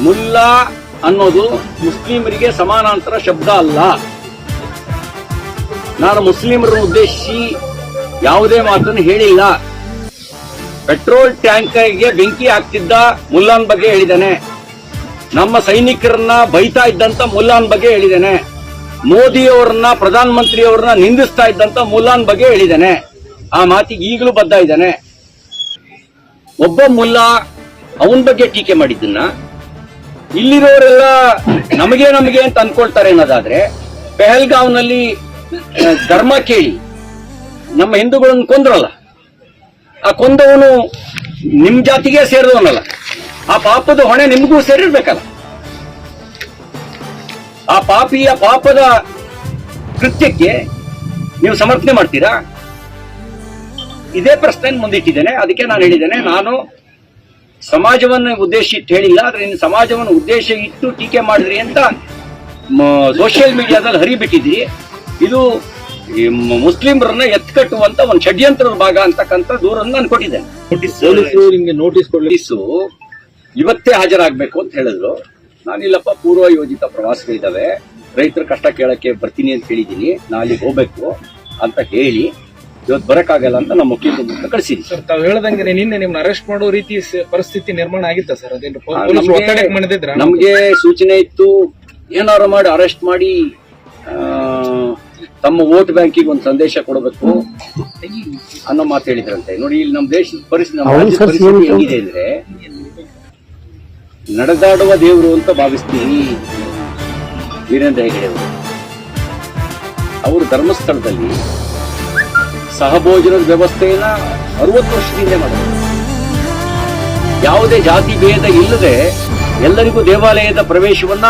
ಮುಲ್ಲಾ ಅನ್ನೋದು ಮುಸ್ಲಿಮರಿಗೆ ಸಮಾನಾಂತರ ಶಬ್ದ ಅಲ್ಲ. ನಾನು ಮುಸ್ಲಿಮರನ್ನು ಉದ್ದೇಶಿಸಿ ಯಾವುದೇ ಮಾತನ್ನು ಹೇಳಿಲ್ಲ. ಪೆಟ್ರೋಲ್ ಟ್ಯಾಂಕರ್ಗೆ ಬೆಂಕಿ ಹಾಕ್ತಿದ್ದ ಮುಲ್ಲಾನ್ ಬಗ್ಗೆ ಹೇಳಿದ್ದೇನೆ. ನಮ್ಮ ಸೈನಿಕರನ್ನ ಬೈತಾ ಇದ್ದಂತ ಮುಲ್ಲಾನ್ ಬಗ್ಗೆ ಹೇಳಿದ್ದೇನೆ. ಮೋದಿಯವರನ್ನ ಪ್ರಧಾನಮಂತ್ರಿಯವರನ್ನ ನಿಂದಿಸ್ತಾ ಇದ್ದಂತ ಮುಲ್ಲಾನ್ ಬಗ್ಗೆ ಹೇಳಿದ್ದೇನೆ. ಆ ಮಾತಿಗೆ ಈಗಲೂ ಬದ್ಧ ಇದ್ದಾನೆ. ಒಬ್ಬ ಮುಲ್ಲಾ ಅವನ ಬಗ್ಗೆ ಟೀಕೆ ಮಾಡಿದ್ದನ್ನ ಇಲ್ಲಿರೋರೆಲ್ಲ ನಮಗೆ ಅಂತ ಅನ್ಕೊಳ್ತಾರೆ ಅನ್ನೋದಾದ್ರೆ, ಪೆಹಲ್ಗಾವ್ನಲ್ಲಿ ಧರ್ಮ ಕೇಳಿ ನಮ್ಮ ಹಿಂದೂಗಳನ್ನು ಕೊಂದ್ರಲ್ಲ, ಆ ಕೊಂದವನು ನಿಮ್ ಜಾತಿಗೆ ಸೇರಿದವನಲ್ಲ. ಆ ಪಾಪದ ಹೊಣೆ ನಿಮಗೂ ಸೇರಿರ್ಬೇಕಲ್ಲ. ಆ ಪಾಪದ ಕೃತ್ಯಕ್ಕೆ ನೀವು ಸಮರ್ಥನೆ ಮಾಡ್ತೀರಾ? ಇದೇ ಪ್ರಶ್ನೆ ಮುಂದಿಟ್ಟಿದ್ದೇನೆ. ಅದಕ್ಕೆ ನಾನು ಹೇಳಿದ್ದೇನೆ, ನಾನು ಸಮಾಜವನ್ನು ಉದ್ದೇಶಿಟ್ಟು ಹೇಳಿಲ್ಲ, ಆದ್ರೆ ಇನ್ನು ಸಮಾಜವನ್ನು ಉದ್ದೇಶ ಇಟ್ಟು ಟೀಕೆ ಮಾಡಿದ್ರಿ ಅಂತ ಸೋಷಿಯಲ್ ಮೀಡಿಯಾದಲ್ಲಿ ಹರಿಬಿಟ್ಟಿದ್ರಿ. ಇದು ಮುಸ್ಲಿಮರನ್ನ ಎತ್ಕಟ್ಟುವಂತ ಒಂದು ಷಡ್ಯಂತ್ರದ ಭಾಗ ಅಂತಕ್ಕಂಥ ದೂರನ್ನು ನಾನು ಕೊಟ್ಟಿದ್ದೇನೆ. ನೋಟಿಸು ಇವತ್ತೇ ಹಾಜರಾಗಬೇಕು ಅಂತ ಹೇಳಿದ್ರು. ನಾನಿಲ್ಲಪ್ಪ, ಪೂರ್ವ ಯೋಜಿತ ಪ್ರವಾಸಗಳಿದ್ದಾವೆ, ರೈತರ ಕಷ್ಟ ಕೇಳಕ್ಕೆ ಬರ್ತೀನಿ ಅಂತ ಹೇಳಿದ್ದೀನಿ, ನಾ ಅಲ್ಲಿಗೆ ಹೋಗ್ಬೇಕು ಅಂತ ಹೇಳಿ ಇವತ್ತು ಬರಕ್ಕಾಗಲ್ಲ ಅಂತ ನಮ್ಮ ಮುಖ್ಯಮಂತ್ರಿ ಕಳಿಸಿದ್ವಿ. ಸರ್, ತಾವು ಹೇಳ್ದಂಗೆ ನಿನ್ನೆ ನಿಮ್ನ ಅರೆಸ್ಟ್ ಮಾಡೋ ರೀತಿ ಪರಿಸ್ಥಿತಿ ನಿರ್ಮಾಣ ಆಗಿತ್ತ ಸರ್? ನಮ್ಗೆ ಸೂಚನೆ ಇತ್ತು, ಏನಾರು ಮಾಡಿ ಅರೆಸ್ಟ್ ಮಾಡಿ ತಮ್ಮ ವೋಟ್ ಬ್ಯಾಂಕಿಗೆ ಒಂದು ಸಂದೇಶ ಕೊಡಬೇಕು ಅನ್ನೋ ಮಾತು ಹೇಳಿದ್ರಂತೆ. ನೋಡಿ, ಇಲ್ಲಿ ನಮ್ಮ ದೇಶದ ಪರಿಸ್ಥಿತಿ ಹೇಗಿದೆ ಅಂದ್ರೆ, ನಡೆದಾಡುವ ದೇವರು ಅಂತ ಭಾವಿಸ್ತೀನಿ ವೀರೇಂದ್ರ ಹೆಗಡೆ ಅವರು ಧರ್ಮಸ್ಥಳದಲ್ಲಿ ಸಹಭೋಜನದ ವ್ಯವಸ್ಥೆಯನ್ನ 60 ವರ್ಷದಿಂದ ಮಾಡಿದ್ರು. ಯಾವುದೇ ಜಾತಿ ಭೇದ ಇಲ್ಲದೆ ಎಲ್ಲರಿಗೂ ದೇವಾಲಯದ ಪ್ರವೇಶವನ್ನ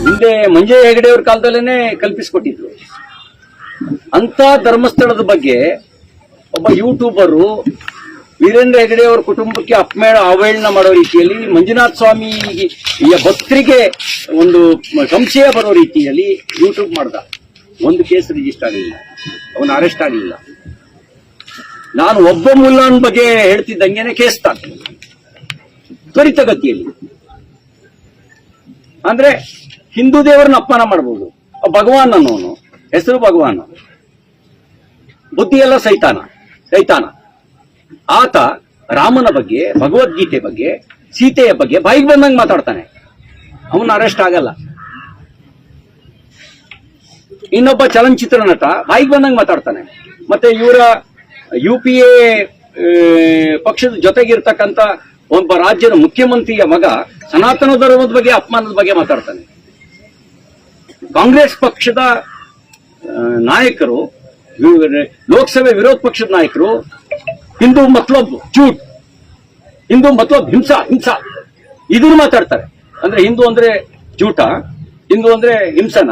ಹಿಂದೆ ಮಂಜಯ್ಯ ಹೆಗಡೆಯವ್ರ ಕಾಲದಲ್ಲೇನೆ ಕಲ್ಪಿಸಿಕೊಟ್ಟಿದ್ರು. ಅಂತ ಧರ್ಮಸ್ಥಳದ ಬಗ್ಗೆ ಒಬ್ಬ ಯೂಟ್ಯೂಬರು ವೀರೇಂದ್ರ ಹೆಗಡೆ ಅವರ ಕುಟುಂಬಕ್ಕೆ ಅವಹೇಳನ ಮಾಡೋ ರೀತಿಯಲ್ಲಿ, ಮಂಜುನಾಥ ಸ್ವಾಮಿ ಭಕ್ತರಿಗೆ ಒಂದು ಸಂಶಯ ಬರೋ ರೀತಿಯಲ್ಲಿ ಯೂಟ್ಯೂಬ್ ಮಾಡ್ದ. ಒಂದು ಕೇಸ್ ರಿಜಿಸ್ಟರ್ ಆಗಲಿಲ್ಲ, ಅವನು ಅರೆಸ್ಟ್ ಆಗಲಿಲ್ಲ. ನಾನು ಒಬ್ಬ ಮುಲ್ಲಾನ್ ಬಗ್ಗೆ ಹೇಳ್ತಿದ್ದಂಗೆನೆ ಕೇಸ್ ತಾನೆ ತ್ವರಿತಗತಿಯಲ್ಲಿ. ಅಂದ್ರೆ ಹಿಂದೂ ದೇವರನ್ನ ಅಪಮಾನ ಮಾಡಬಹುದು. ಭಗವಾನ್ ಅನ್ನೋನು ಹೆಸರು ಭಗವಾನ್, ಬುದ್ಧಿಯೆಲ್ಲ ಸೈತಾನ. ಆತ ರಾಮನ ಬಗ್ಗೆ, ಭಗವದ್ಗೀತೆ ಬಗ್ಗೆ, ಸೀತೆಯ ಬಗ್ಗೆ ಬಾಯಿಗೆ ಬಂದಂಗೆ ಮಾತಾಡ್ತಾನೆ. ಅವನು ಅರೆಸ್ಟ್ ಆಗಲ್ಲ. ಇನ್ನೊಬ್ಬ ಚಲನಚಿತ್ರ ನಟ ಬಾಯಿಗೆ ಬಂದಂಗೆ ಮಾತಾಡ್ತಾನೆ. ಮತ್ತೆ ಇವರ UPA ಪಕ್ಷದ ಜೊತೆಗಿರ್ತಕ್ಕಂಥ ಒಬ್ಬ ರಾಜ್ಯದ ಮುಖ್ಯಮಂತ್ರಿಯ ಮಗ ಸನಾತನ ಧರ್ಮದ ಬಗ್ಗೆ, ಅಪಮಾನದ ಬಗ್ಗೆ ಮಾತಾಡ್ತಾನೆ. ಕಾಂಗ್ರೆಸ್ ಪಕ್ಷದ ನಾಯಕರು, ಲೋಕಸಭೆ ವಿರೋಧ ಪಕ್ಷದ ನಾಯಕರು ಹಿಂದೂ ಮತ್ಲಬ್ ಝೂಟ್, ಹಿಂದೂ ಮತ್ಲಬ್ ಹಿಂಸಾ ಇದನ್ನು ಮಾತಾಡ್ತಾರೆ. ಅಂದ್ರೆ ಹಿಂದೂ ಅಂದ್ರೆ ಝೂಟ, ಹಿಂದೂ ಅಂದ್ರೆ ಹಿಂಸನ,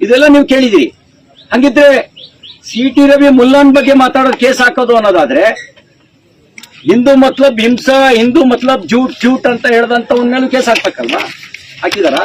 ಇದೆಲ್ಲ ನೀವು ಕೇಳಿದಿರಿ. ಹಂಗಿದ್ರೆ CT ರವಿ ಮುಲ್ಲಾನ್ ಬಗ್ಗೆ ಮಾತಾಡೋದು ಕೇಸ್ ಹಾಕೋದು ಅನ್ನೋದಾದ್ರೆ, ಹಿಂದೂ ಮತ್ಲಬ್ ಹಿಂಸಾ, ಹಿಂದೂ ಮತ್ಲಬ್ ಝೂಟ್ ಅಂತ ಹೇಳ್ದಂತವನ್ನೆಲ್ಲ ಕೇಸ್ ಹಾಕ್ಬೇಕಲ್ವಾ? ಹಾಕಿದಾರ?